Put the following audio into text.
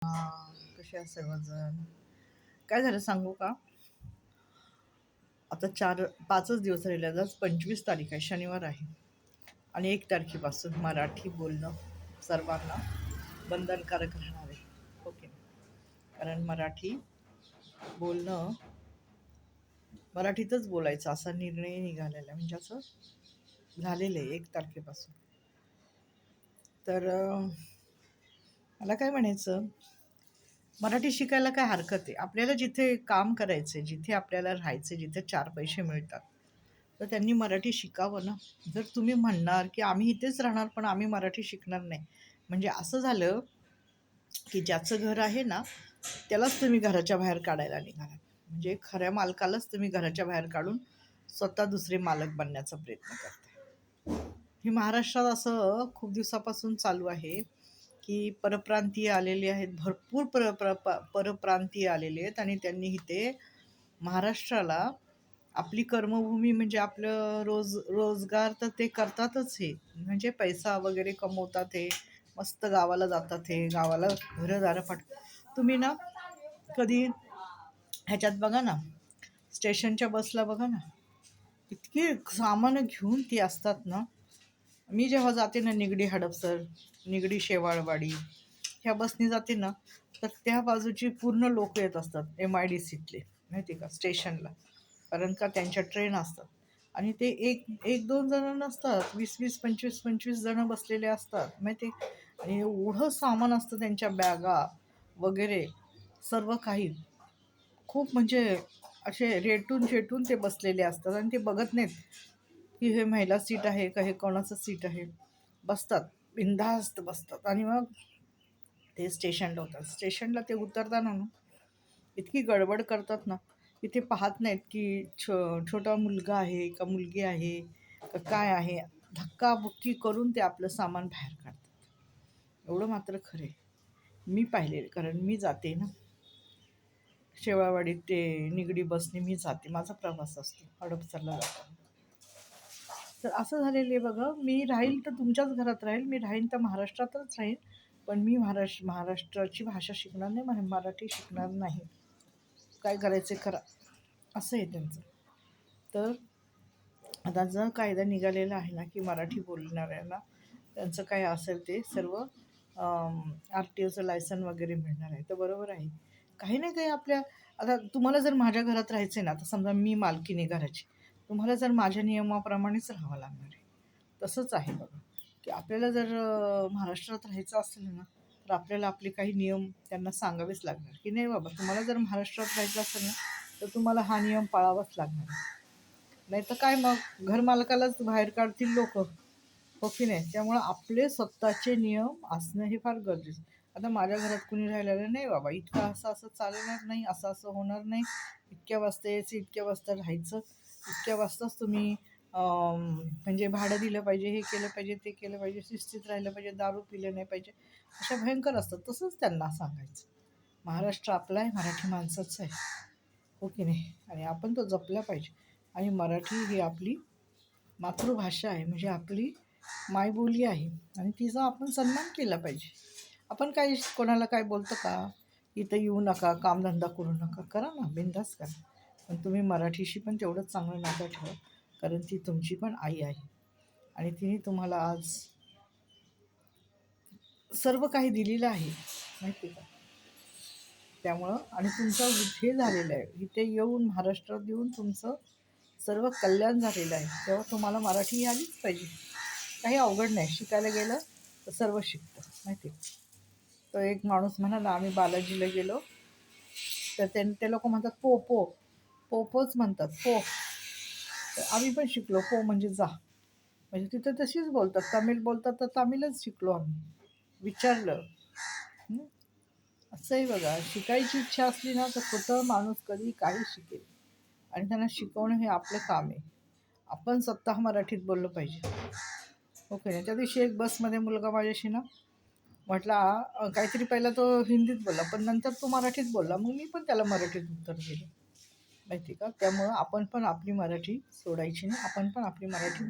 कसे आहे सर्वजण? काय झालं सांगू का? आता 4-5च दिवस राहिले. आज 25 तारीख आहे, शनिवार आहे. आणि 1 तारखेपासून मराठी बोलणं सर्वांना बंधनकारक राहणार आहे. ओके. कारण बोलणं मराठीतच बोलायचं असा निर्णय निघालेला आहे. म्हणजे असं झालेलं आहे 1 तारखेपासून. तर मला काय म्हणायचं, मराठी शिकायला काय हरकत आहे? आपल्याला जिथे काम करायचं, जिथे आपल्याला राहायचं, जिथे 4 पैसे मिळतात, तर त्यांनी मराठी शिकावं ना. जर तुम्ही म्हणणार की आम्ही इथेच राहणार पण आम्ही मराठी शिकणार नाही, म्हणजे असं झालं की ज्याचं घर आहे ना त्यालाच तुम्ही घराच्या बाहेर काढायला निघालात. म्हणजे खऱ्या मालकालाच तुम्ही घराच्या बाहेर काढून स्वतः दुसरे मालक बनण्याचा प्रयत्न करताय. हे महाराष्ट्रात असं खूप दिवसापासून चालू आहे की परप्रांतीय आलेले आहेत, भरपूर परप्रांतीय आलेले आहेत आणि त्यांनी इथे महाराष्ट्राला आपली कर्मभूमी म्हणजे आपलं रोजगार तर ते करतातच. हे म्हणजे पैसा वगैरे कमवतात, हे मस्त गावाला जातात, हे गावाला घरदारं तुम्ही ना कधी ह्याच्यात बघा ना, स्टेशनच्या बसला बघा ना, इतकी सामानं घेऊन ती असतात ना. मी जेव्हा जाते ना निगडी हडपसर, निगडी शेवाळवाडी ह्या बसनी जाते ना, तर त्या बाजूची पूर्ण लोक येत असतात MIDCतले, माहिती का, स्टेशनला. कारण का त्यांच्या ट्रेन असतात आणि ते एक दोन जण नसतात, 20-20, 25-25 जण बसलेले असतात, माहिती. आणि एवढं सामान असतं, त्यांच्या बॅगा वगैरे सर्व काही. खूप म्हणजे असे रेटून शेटून ते बसलेले असतात आणि ते बघत नाहीत की हे महिला सीट आहे का, हे कोणाचं सीट आहे. बसतात, बिनधास्त बसतात आणि मग ते स्टेशनला होतात. स्टेशनला ते उतरताना ना इतकी गडबड करतात ना, की ते पाहत नाहीत की छोटा मुलगा आहे का मुलगी आहे का काय आहे. धक्काबुक्की करून ते आपलं सामान बाहेर काढतात. एवढं मात्र खरं आहे, मी पाहिले, कारण मी जाते ना शेवाळवाडी ते निगडी बसने मी जाते, माझा प्रवास असतो हडपसरला जातो. तर असं झालेलं आहे बघा, मी राहील तर तुमच्याच घरात राहील, मी राहीन तर महाराष्ट्रातच राहील, पण मी महाराष्ट्राची भाषा शिकणार नाही, मराठी शिकणार नाही. काय करायचं करा, असं आहे त्यांचं. तर आता जर कायदा निघालेला आहे ना की मराठी बोलणाऱ्यांना त्यांचं काय असेल ते सर्व RTOचं लायसन वगैरे मिळणार आहे. तर बरोबर आहे, काही ना काही आपल्या. आता तुम्हाला जर माझ्या घरात राहायचं आहे ना, तर समजा मी मालकीने घराची, तुम्हाला जर माझ्या नियमाप्रमाणेच राहावं लागणार आहे. तसंच आहे बघा, की आपल्याला जर महाराष्ट्रात राहायचं असेल ना, तर आपल्याला आपले काही नियम त्यांना सांगावेच लागणार की नाही बाबा, तुम्हाला जर महाराष्ट्रात राहायचं असेल ना, तर तुम्हाला हा नियम पाळावाच लागणार आहे. नाही तर काय, मग घरमालकालाच बाहेर काढतील लोक, हो की नाही. त्यामुळं आपले स्वतःचे नियम असणं हे फार गरजेचं. आता माझ्या घरात कुणी राहिलेलं नाही बाबा, इतकं असं असं चालणार नाही, असं असं होणार नाही, इतक्या वाजता यायचं, इतक्या वाजता राहायचं, इतक्या वाजताच तुम्ही म्हणजे भाडं दिलं पाहिजे, हे केलं पाहिजे, ते केलं पाहिजे, शिस्तीत राहिलं पाहिजे, दारू पिलं नाही पाहिजे, अशा भयंकर असतात. तसंच त्यांना सांगायचं, महाराष्ट्र आपला आहे, मराठी माणसाचं आहे, हो की नाही, आणि आपण तो जपला पाहिजे. आणि मराठी ही आपली मातृभाषा आहे, म्हणजे आपली मायबोली आहे आणि तिचा आपण सन्मान केला पाहिजे. आपण काही कोणाला काय बोलतो का, इथं येऊ नका, कामधंदा करू नका, करा ना, बिनधास्त करा, पण तुम्ही मराठीशी पण तेवढंच चांगलं नातं ठेवा, कारण ती तुमची पण आई आहे आणि तिने तुम्हाला आज सर्व काही दिलेलं आहे, माहिती का. त्यामुळं आणि तुमचं हे झालेलं आहे, इथे येऊन महाराष्ट्रात येऊन तुमचं सर्व कल्याण झालेलं आहे, तेव्हा तुम्हाला मराठी आलीच पाहिजे. काही अवघड नाही, शिकायला गेलं तर सर्व शिकतं, माहिती. तो एक माणूस म्हणाला, आम्ही बालाजीला गेलो तर ते लोक म्हणतात पो पो, पोच म्हणतात, पो. तर आम्ही पण शिकलो, पो म्हणजे जा, म्हणजे तिथं तशीच बोलतात, तमिळ बोलतात, तर तमिळच शिकलो आम्ही. विचारलं. असंही बघा, शिकायची इच्छा असली ना तर कुठं माणूस कधी काही शिकेल आणि त्यांना शिकवणं हे आपलं काम आहे. आपण स्वतः मराठीत बोललं पाहिजे, ओके नाही. त्या दिवशी एक बसमध्ये मुलगा माझ्याशी ना म्हटला, काहीतरी पहिला तो हिंदीत बोलला, पण नंतर तो मराठीत बोलला, मग मी पण त्याला मराठीत उत्तर दिलं, माहिती का. त्यामुळं आपण पण आपली मराठी सोडायची नाही, आपण पण आपली मराठी